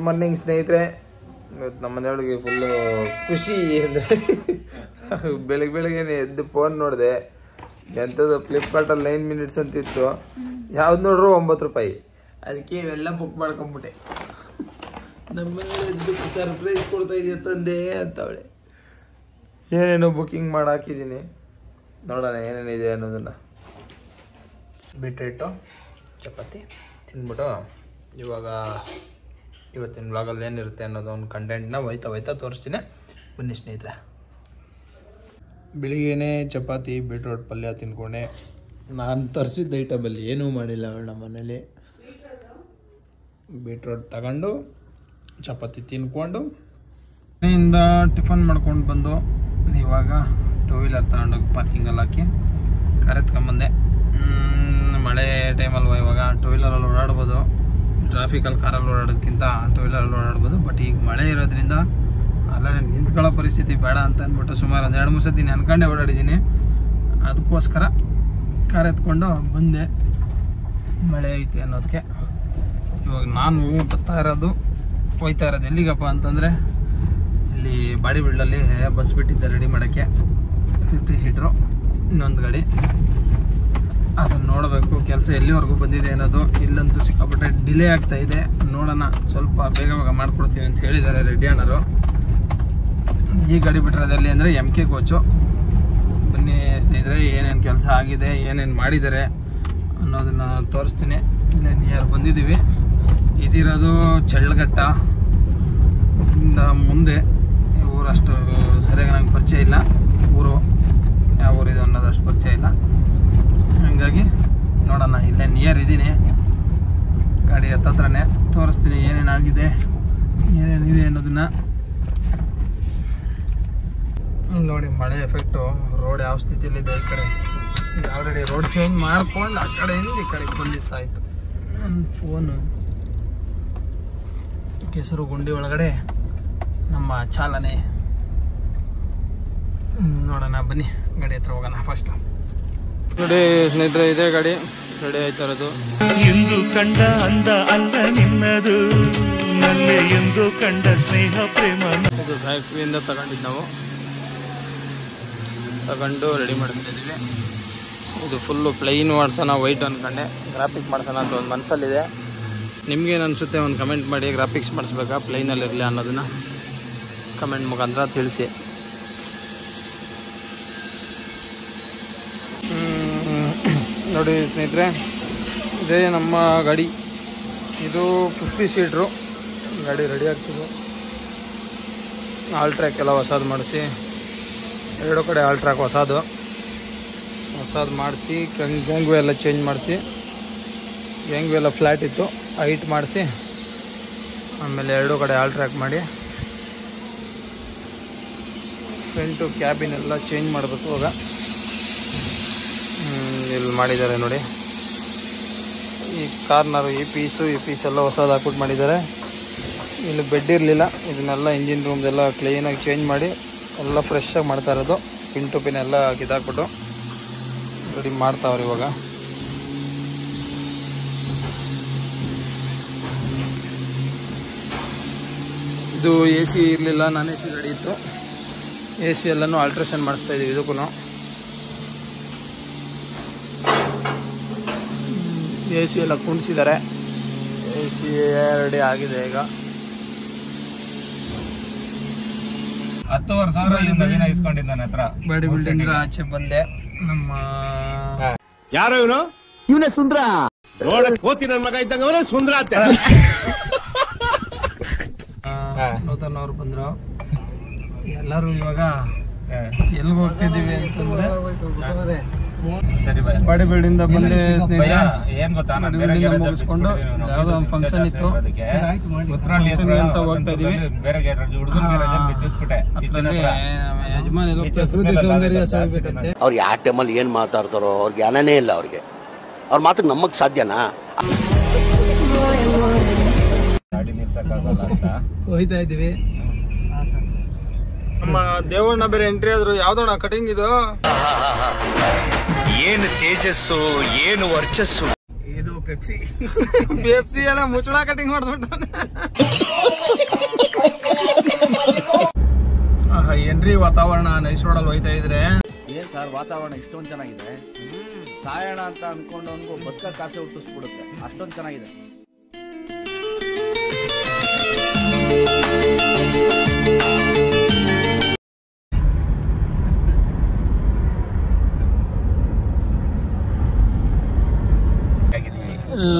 Morning ಸ್ನೇಹಿತರೆ. ಇವತ್ತು ನಮ್ಮ ಮನೆಯೊಳಗೆ ಫುಲ್ಲು ಖುಷಿ ಅಂದರೆ ಬೆಳಗ್ಗೆ ಎದ್ದು ಫೋನ್ ನೋಡಿದೆ. ಎಂಥದ್ದು ಫ್ಲಿಪ್ಕಾರ್ಟಲ್ಲಿ 9 ಮಿನಿಟ್ಸ್ ಅಂತಿತ್ತು. ಯಾವ್ದು ನೋಡ್ರು 9 ರೂಪಾಯಿ. ಅದಕ್ಕೆ ಇವೆಲ್ಲ ಬುಕ್ ಮಾಡ್ಕೊಂಬಿಟ್ಟೆ. ನಮ್ಮನೇಲಿ ಸರ್ಪ್ರೈಸ್ ಕೊಡ್ತಾ ಇದೆಯಾ ತಂದೆ ಅಂತವಳೆ. ಏನೇನೋ ಬುಕ್ಕಿಂಗ್ ಮಾಡಿ ಹಾಕಿದ್ದೀನಿ. ನೋಡೋಣ ಏನೇನಿದೆ ಅನ್ನೋದನ್ನು. ಬೀಟ್ರೇಟು ಚಪಾತಿ ತಿಂದ್ಬಿಟ್ಟು ಇವಾಗ ಇವತ್ತಿನ ವ್ಲಾಗಲ್ಲಿ ಏನಿರುತ್ತೆ ಅನ್ನೋದು ಒಂದು ಕಂಟೆಂಟ್ನ ಹೋಯ್ತಾ ತೋರಿಸ್ತೀನಿ. ಬನ್ನಿ ಸ್ನೇಹಿತರೆ. ಬೆಳಿಗ್ಗೆನೇ ಚಪಾತಿ ಬೀಟ್ರೋಟ್ ಪಲ್ಯ ತಿನ್ಕೊಂಡೆ. ನಾನು ತರಿಸಿದ್ದ ಐಟಮಲ್ಲಿ ಏನೂ ಮಾಡಿಲ್ಲ ಅವಳು ನಮ್ಮ ಮನೇಲಿ. ಬೀಟ್ರೋಟ್ ತಗೊಂಡು ಚಪಾತಿ ತಿನ್ಕೊಂಡು ಮನೆಯಿಂದ ಟಿಫನ್ ಮಾಡ್ಕೊಂಡು ಬಂದು ಇವಾಗ 2 ವೀಲರ್ ತಗೊಂಡೋಗಿ ಪಾರ್ಕಿಂಗಲ್ಲಿ ಹಾಕಿ ಕಾರ್ ಎತ್ಕೊಂಬಂದೆ. ಮಳೆ ಟೈಮಲ್ವ ಇವಾಗ 2 ವೀಲರಲ್ಲಿ ಓಡಾಡ್ಬೋದು. ಟ್ರಾಫಿಕಲ್ಲಿ ಕಾರಲ್ಲಿ ಓಡಾಡೋದಕ್ಕಿಂತ 2 ವೀಲರಲ್ಲಿ ಓಡಾಡ್ಬೋದು. ಬಟ್ ಈಗ ಮಳೆ ಇರೋದ್ರಿಂದ ಅಲ್ಲೇ ನಿಂತ್ಕೊಳ್ಳೋ ಪರಿಸ್ಥಿತಿ ಬೇಡ ಅಂತ ಅಂದ್ಬಿಟ್ಟು ಸುಮಾರು ಒಂದು 2-3 ಸತಿ ಅನ್ಕೊಂಡೆ ಓಡಾಡಿದ್ದೀನಿ. ಅದಕ್ಕೋಸ್ಕರ ಕಾರ್ ಎತ್ಕೊಂಡು ಬಂದೆ. ಮಳೆ ಐತೆ ಅನ್ನೋದಕ್ಕೆ. ಇವಾಗ ನಾನು ಹೋಯ್ತಾ ಇರೋದು ಎಲ್ಲಿಗಪ್ಪ ಅಂತಂದರೆ, ಇಲ್ಲಿ ಬಾಡಿ ಬಿಲ್ಡಲ್ಲಿ ಬಸ್ ಬಿಟ್ಟಿದ್ದೆ ರೆಡಿ ಮಾಡೋಕ್ಕೆ. 50 ಸೀಟ್ರು ಇನ್ನೊಂದು ಗಾಡಿ. ಅದನ್ನು ನೋಡಬೇಕು ಕೆಲಸ ಎಲ್ಲಿವರೆಗೂ ಬಂದಿದೆ ಅನ್ನೋದು. ಇಲ್ಲಂತೂ ಸಿಕ್ಕಾಪಟ್ಟೆ ಡಿಲೇ ಆಗ್ತಾಯಿದೆ. ನೋಡೋಣ, ಸ್ವಲ್ಪ ಬೇಗ ಮಾಡ್ಕೊಡ್ತೀವಿ ಅಂತ ಹೇಳಿದ್ದಾರೆ ರೆಡ್ಡಿ ಅಣ್ಣರು. ಈ ಗಾಡಿ ಬಿಟ್ಟಿರೋದಲ್ಲಿ ಅಂದರೆ MK ಕೋಚು. ಬನ್ನಿ ಸ್ನೇಹಿತರೆ, ಏನೇನು ಕೆಲಸ ಆಗಿದೆ, ಏನೇನು ಮಾಡಿದ್ದಾರೆ ಅನ್ನೋದನ್ನು ತೋರಿಸ್ತೀನಿ. ಇಲ್ಲೇ ನಿಯರ್ ಬಂದಿದ್ದೀವಿ. ಇದಿರೋದು ಚಳ್ಳಘಟ್ಟ ಇಂದ ಮುಂದೆ. ಈ ಊರಷ್ಟು ಸರಿಯಾಗಿ ನಂಗೆ ಪರಿಚಯ ಇಲ್ಲ. ಊರು ಯಾವ ಊರಿದೆ ಅನ್ನೋದಷ್ಟು ಪರಿಚಯ ಇಲ್ಲ. ಹಾಗಾಗಿ ನೋಡೋಣ, ಇಲ್ಲೇ ನಿಯರ್ ಇದ್ದೀನಿ. ಗಾಡಿ ಹತ್ರನೇ ತೋರಿಸ್ತೀನಿ ಏನೇನಾಗಿದೆ, ಏನೇನಿದೆ ಅನ್ನೋದನ್ನು. ನೋಡಿ, ಮಳೆ ಎಫೆಕ್ಟು. ರೋಡ್ ಯಾವ ಸ್ಥಿತಿಯಲ್ಲಿದೆ ಈ ಕಡೆ. ಆಲ್ರೆಡಿ ರೋಡ್ ಚೇಂಜ್ ಮಾಡ್ಕೊಂಡು ಆ ಕಡೆಯಿಂದ ಈ ಕಡೆಗೆ ಬಂದಿತ್ತಾಯಿತು. ನನ್ನ ಫೋನು ಕೆಸರು ಗುಂಡಿ ಒಳಗಡೆ ನಮ್ಮ ಚಾಲನೆ. ನೋಡೋಣ ಬನ್ನಿ, ಗಾಡಿ ಹತ್ರ ಹೋಗೋಣ ಫಸ್ಟ್. ನೋಡಿ ಸ್ನೇಹಿತರೆ, ಇದೇ ಗಾಡಿ ರೆಡಿ ಆಯ್ತಾ ಇರೋದು. ಎಂದು ಕಂಡ ಅಂದ ಅಲ್ಲ ನಿನ್ನದು, ನಲ್ಲೆ ಎಂದು ಕಂಡ ಸ್ನೇಹ ಪ್ರೇಮ. ಇದು ಫ್ಯಾಕ್ಟ್ರಿಯಿಂದ ತಗೊಂಡಿದ್ದು ನಾವು. ತಗೊಂಡು ರೆಡಿ ಮಾಡ್ತಾ ಇದ್ದೀವಿ. ಇದು ಫುಲ್ಲು ಪ್ಲೈನ್ ಮಾಡ್ಸೋಣ, ವೈಟ್ ಅಂದ್ಕೊಂಡೆ. ಗ್ರಾಫಿಕ್ ಮಾಡ್ಸೋಣ ಅಂತ ಒಂದು ಮನಸ್ಸಲ್ಲಿದೆ. ನಿಮ್ಗೇನು ಅನಿಸುತ್ತೆ ಒಂದು ಕಮೆಂಟ್ ಮಾಡಿ. ಗ್ರಾಫಿಕ್ಸ್ ಮಾಡಿಸ್ಬೇಕಾ ಪ್ಲೈನಲ್ಲಿರಲಿ ಅನ್ನೋದನ್ನು ಕಮೆಂಟ್ ಮುಖಾಂತರ ತಿಳಿಸಿ. ನೋಡಿ ಸ್ನೇಹಿತರೆ, ಇದೇ ನಮ್ಮ ಗಾಡಿ. ಇದು 50 ಸೀಟ್ರು ಗಾಡಿ ರೆಡಿ ಆಗ್ತದೆ. ಆಲ್ ಟ್ರ್ಯಾಕ್ ಎಲ್ಲ ಹೊಸದು ಮಾಡಿಸಿ, 2 ಕಡೆ ಆಲ್ ಟ್ರ್ಯಾಕ್ ಹೊಸದು ಮಾಡಿಸಿ, ಗ್ಯಾಂಗ್ವೇ ಎಲ್ಲ ಚೇಂಜ್ ಮಾಡಿಸಿ. ಗ್ಯಾಂಗ್ವೇ ಎಲ್ಲ ಫ್ಲ್ಯಾಟ್ ಇತ್ತು, ಹೈಟ್ ಮಾಡಿಸಿ, ಆಮೇಲೆ 2 ಕಡೆ ಆಲ್ ಟ್ರ್ಯಾಕ್ ಮಾಡಿ ಫ್ರಂಟು ಕ್ಯಾಬಿನ್ ಎಲ್ಲ ಚೇಂಜ್ ಮಾಡಬೇಕು. ಇವಾಗ ಇಲ್ಲಿ ಮಾಡಿದ್ದಾರೆ ನೋಡಿ. ಈ ಕಾರ್ನರು ಈ ಪೀಸು ಎಲ್ಲ ಹೊಸದು ಹಾಕ್ಬಿಟ್ಟು ಮಾಡಿದ್ದಾರೆ. ಇಲ್ಲಿ ಬೆಡ್ ಇರಲಿಲ್ಲ. ಇದನ್ನೆಲ್ಲ ಇಂಜಿನ್ ರೂಮ್ದೆಲ್ಲ ಕ್ಲೀನಾಗಿ ಚೇಂಜ್ ಮಾಡಿ ಎಲ್ಲ ಫ್ರೆಶ್ಶಾಗಿ ಮಾಡ್ತಾ ಇರೋದು. ಪಿನ್ ಟು ಪಿನ್ ಎಲ್ಲ ಕಿತ್ತಾಕ್ಬಿಟ್ಟು ರೆಡಿ ಮಾಡ್ತಾವ್ರಿ ಇವಾಗ. ಇದು AC ಇರಲಿಲ್ಲ, ನಾನ್ AC ಗಾಡಿ ಇತ್ತು. AC ಎಲ್ಲನೂ ಆಲ್ಟ್ರೇಷನ್ ಮಾಡಿಸ್ತಾ ಇದ್ದೀವಿ. ಇದಕ್ಕೂ AC ಎಲ್ಲ ಕುಣಿಸಿದ್ದಾರೆ. AC ರೆಡಿ ಆಗಿದೆ ಈಗ. 10,000 ಇಸ್ಕೊಂಡಿದ್ದ ನನ್ನ ಹತ್ರ. ಬಾಡಿ ಬಿಲ್ಡಿಂಗ್ ಆಚೆ ಬಂದೆ. ನಮ್ಮ ಯಾರೋ ಇವನೇ ಸುಂದ್ರ. ನೋಡಕ್ ಕೋತಿ ನನ್ನ ಮಗ ಇದ್ದಂಗ ಅವನೇ ಸುಂದ್ರ ಅಂತ. ನೂತನ್ ಅವ್ರು ಬಂದ್ರು. ಎಲ್ಲರೂ ಇವಾಗ ಎಲ್ಲಿಗೆ ಹೋಗ್ತಿದ್ದೀವಿ ಅಂತಂದ್ರೆ ಬಾಡಿ ಬಿಲ್ಡಿಂಗ್ ಬಂದೆ ಸ್ನೇಹಿತರೆ. ಏನ್ ಗೊತ್ತಾ, ಮುಗಿಸ್ಕೊಂಡು ಯಾವ್ದೋ ಒಂದು ಫಂಕ್ಷನ್ ಇತ್ತು ಅಂತ ಹೋಗ್ತಾ ಇದೀವಿ. ಯಜಮಾನ್ ಪ್ರಕೃತಿ ಸೌಂದರ್ಯ ಸೆಳೆಬೇಕಂತೆ. ಅವ್ರು ಯಾವ ಟೈಮಲ್ಲಿ ಏನ್ ಮಾತಾಡ್ತಾರೋ ಅವ್ರ ಜ್ಞಾನನೇ ಇಲ್ಲ ಅವ್ರಿಗೆ. ಅವ್ರ ಮಾತಿಗೆ ನಮ್ಮಕ್ ಸಾಧ್ಯನಾ? ಹೋಯ್ತಾ ಇದೀವಿ. ನಮ್ಮ ದೇವಣ್ಣ ಬೇರೆ ಎಂಟ್ರಿ ಆದ್ರು. ಯಾವ್ದಣ್ಣ ಕಟಿಂಗ್ ಇದು? ಏನು ತೇಜಸ್ಸು, ಏನು ವರ್ಚಸ್ಸು. ಇದು ಪೆಪ್ಸಿ ಪೆಪ್ಸಿ ಎಲ್ಲ ಮುಚ್ಚಳ ಕಟಿಂಗ್ ಮಾಡ್ಬಿಟ್ಟು ಏನ್ರಿ ವಾತಾವರಣ ನೈಸ್ ರೋಡಲ್ಲಿ ಹೋಯ್ತಾ ಇದ್ರೆ ಏನ್ ಸರ್ ವಾತಾವರಣ ಇಷ್ಟೊಂದು ಚೆನ್ನಾಗಿದೆ ಸಾಯೋಣ ಅಂತ ಅನ್ಕೊಂಡವನ್ಗೂ ಬದುಕ ಕಾಸೆ ಹುಟ್ಟಿಸ್ಬಿಡುತ್ತೆ ಅಷ್ಟೊಂದು ಚೆನ್ನಾಗಿದೆ.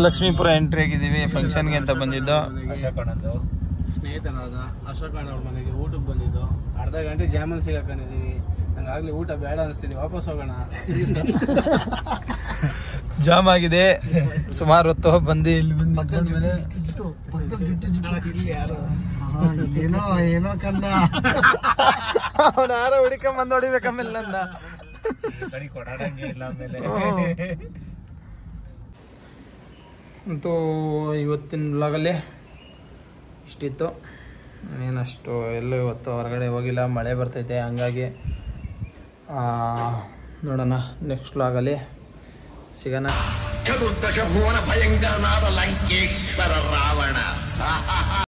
ಲಕ್ಷ್ಮೀಪುರ ಎಂಟ್ರಿ ಆಗಿದ್ದೀವಿ ಫಂಕ್ಷನ್ಗೆ ಅಂತ ಬಂದಿದ್ದು. ಸ್ನೇಹಿತನಾದ ಅಶೋಕ್ ಅಣ್ಣ ಅವ್ರ ಮನೆಗೆ ಊಟಕ್ಕೆ ಬಂದಿದ್ದು. ಅರ್ಧ ಗಂಟೆ ಜಾಮೂನ್ ಸಿಗಾಕೊಂಡಿದ್ದೀವಿ. ನಂಗಾಗ್ಲಿ ಊಟ ಬೇಡ ಅನಿಸ್ತಿದ್ವಿ, ವಾಪಸ್ ಹೋಗೋಣ. ಜಾಮ್ ಆಗಿದೆ ಸುಮಾರು ಹೊತ್ತು ಬಂದು ಇಲ್ಲಿ ಏನೋ ಕಂದ ಅವನ ಯಾರೋ ಹುಡಿಕೊಂಡ್ ಬಂದು ಹೊಡಿಬೇಕಮ್ಮೇಲೆ ನನ್ನ ಅಂತೂ ಇವತ್ತಿನ ವ್ಲಾಗಲ್ಲಿ ಇಷ್ಟಿತ್ತು. ಏನಷ್ಟು ಎಲ್ಲೂ ಇವತ್ತು ಹೊರಗಡೆ ಹೋಗಿಲ್ಲ, ಮಳೆ ಬರ್ತೈತೆ. ಹಂಗಾಗಿ ನೋಡೋಣ ನೆಕ್ಸ್ಟ್ ವ್ಲಾಗಲ್ಲಿ ಸಿಗೋಣ. ಚತುರ್ದಶ ಭುವನ ಭಯಂಕರನಾದ ಲಂಕೇಶ್ವರ ರಾವಣ